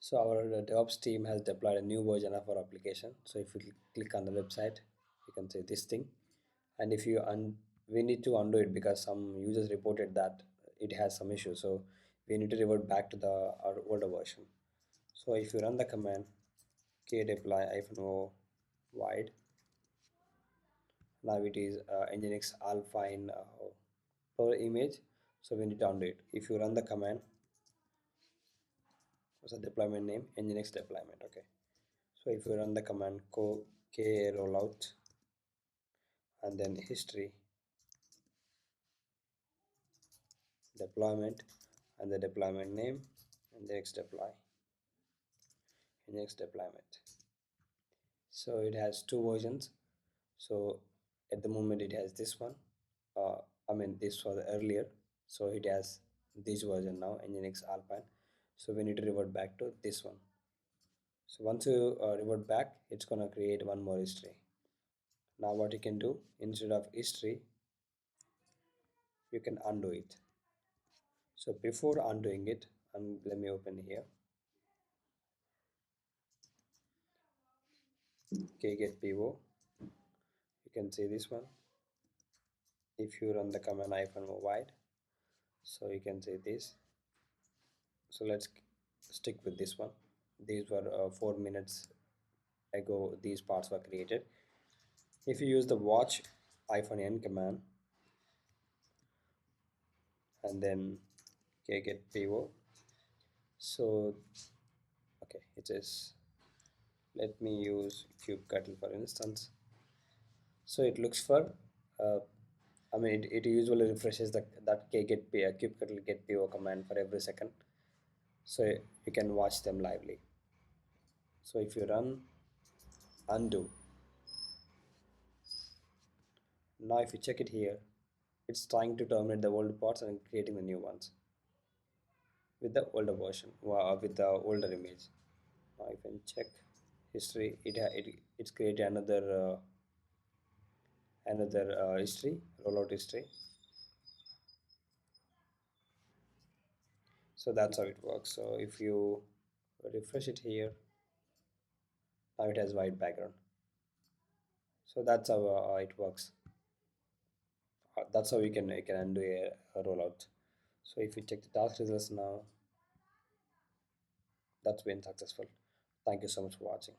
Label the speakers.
Speaker 1: So our DevOps team has deployed a new version of our application. So if you click on the website, you can see this thing. And if you we need to undo it because some users reported that it has some issue. So we need to revert back to our older version. So if you run the command kdeploy-o wide, now it is nginx alpha in our image. So we need to undo it. If you run the command, what's the deployment name? nginx-deployment. Okay. So if you run the command k rollout and then history deployment and the deployment name and the nginx deployment. So it has two versions. So at the moment it has this one. This was earlier. So it has this version now, nginx alpine. So we need to revert back to this one. So once you revert back, it's gonna create one more history. Now what you can do, instead of history, you can undo it. So before undoing it, let me open here kgetpo. You can see this one. If you run the command -o wide, so you can see this. So let's stick with this one. These were 4 minutes ago, these parts were created. If you use the watch -n command and then kgetpo, so okay, it is, let me use kubectl for instance. So it looks for it usually refreshes that kubectl getpo command for every second, so you can watch them lively. So if you run undo, now if you check it here, it's trying to terminate the old parts and creating the new ones with the older version, with the older image. Now you can check history, it's created another history, rollout history. So that's how it works. So if you refresh it here, now it has white background. So that's how it works. That's how you can undo a rollout. So if you check the task results now, that's been successful. Thank you so much for watching.